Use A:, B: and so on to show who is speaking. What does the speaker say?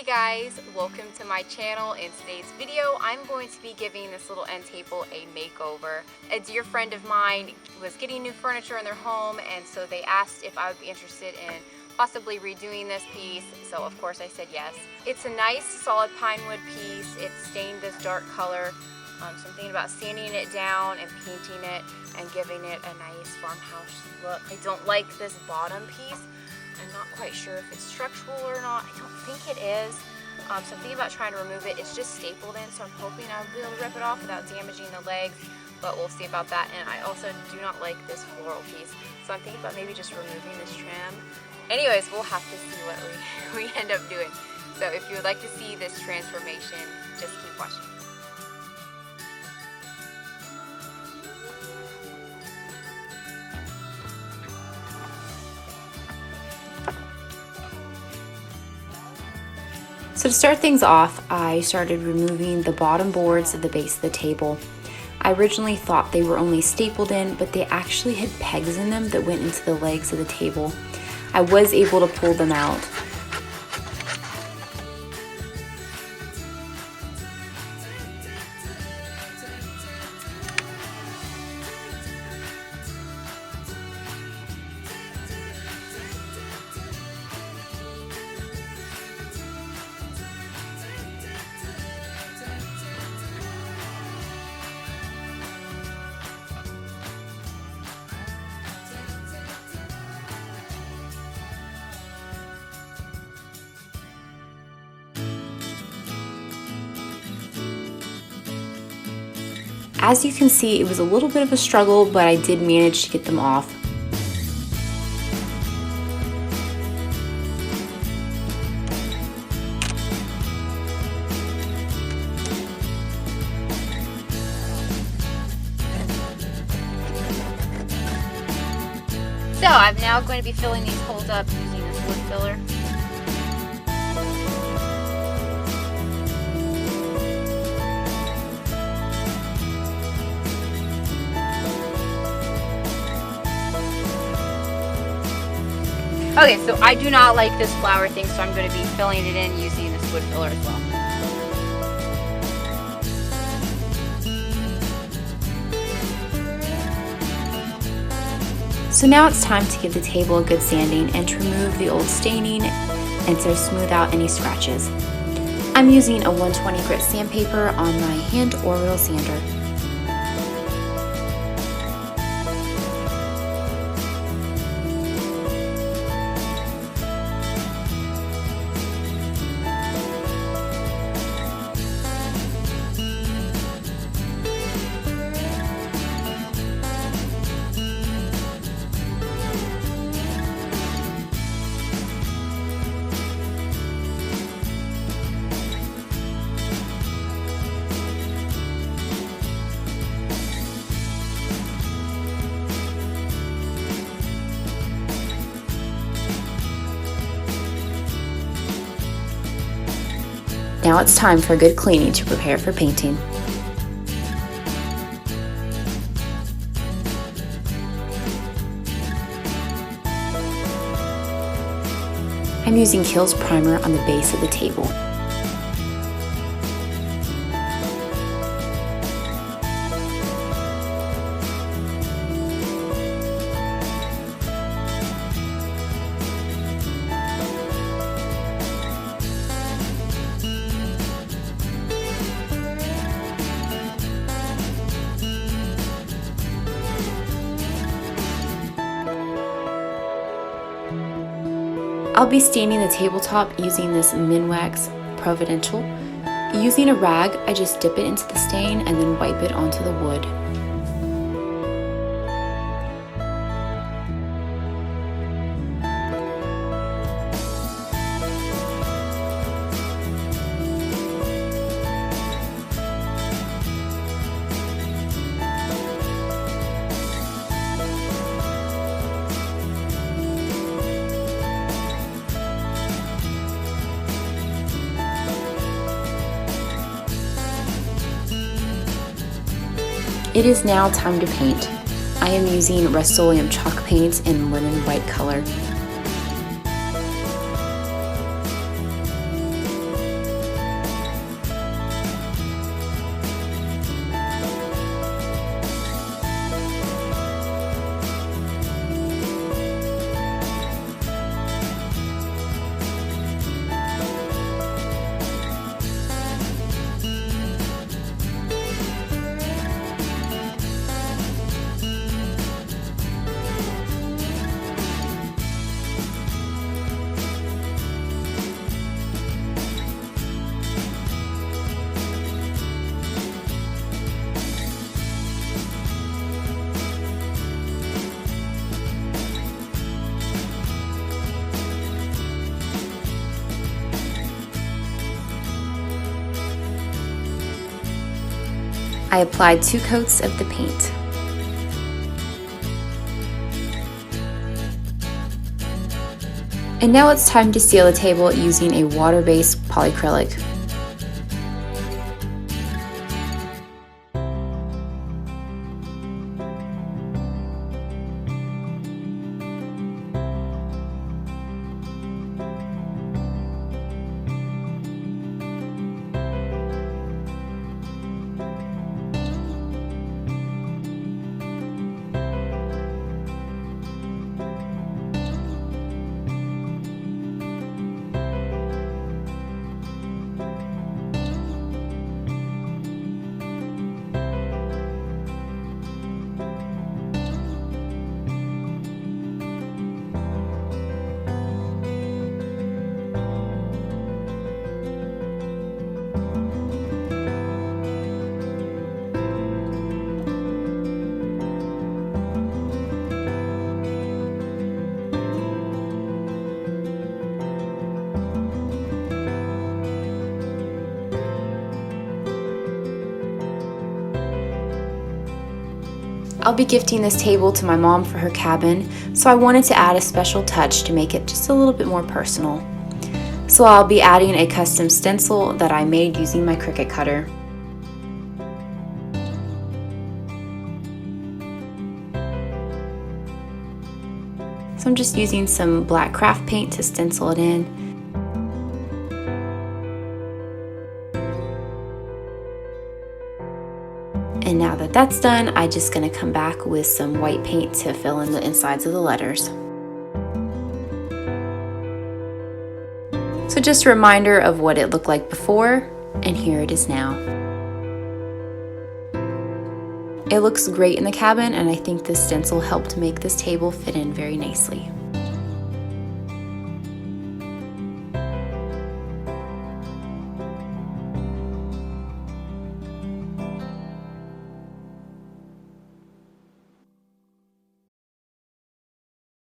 A: Hey guys, welcome to my channel. In today's video, I'm going to be giving this little end table a makeover. A dear friend of mine was getting new furniture in their home, and so they asked if I would be interested in possibly redoing this piece, so of course I said yes. It's a nice solid pine wood piece. It's stained this dark color. So I'm thinking about sanding it down and painting it and giving it a nice farmhouse look. I don't like this bottom piece. I'm not quite sure if it's structural or not. I don't think it is. So I'm thinking about trying to remove it. It's just stapled in, so I'm hoping I'll be able to rip it off without damaging the legs, but we'll see about that. And I also do not like this floral piece, so I'm thinking about maybe just removing this trim. Anyways, we'll have to see what we end up doing. So if you would like to see this transformation, just keep watching.
B: So to start things off, I started removing the bottom boards of the base of the table. I originally thought they were only stapled in, but they actually had pegs in them that went into the legs of the table. I was able to pull them out. As you can see, it was a little bit of a struggle, but I did manage to get them off.
A: So I'm now going to be filling these holes up using this wood filler. Okay, so I do not like this flower thing, so I'm going to be filling it in using this wood filler as well.
B: So now it's time to give the table a good sanding and to remove the old staining and to smooth out any scratches. I'm using a 120 grit sandpaper on my hand orbital sander. Now it's time for a good cleaning to prepare for painting. I'm using Kiehl's primer on the base of the table. I'll be staining the tabletop using this Minwax Providential. Using a rag, I just dip it into the stain and then wipe it onto the wood. It is now time to paint. I am using Rust-Oleum chalk paints in linen white color. I applied 2 coats of the paint. And now it's time to seal the table using a water-based polyacrylic. I'll be gifting this table to my mom for her cabin, so I wanted to add a special touch to make it just a little bit more personal. So I'll be adding a custom stencil that I made using my Cricut cutter. So I'm just using some black craft paint to stencil it in. And now that that's done, I'm just going to come back with some white paint to fill in the insides of the letters. So just a reminder of what it looked like before, and here it is now. It looks great in the cabin, and I think this stencil helped make this table fit in very nicely.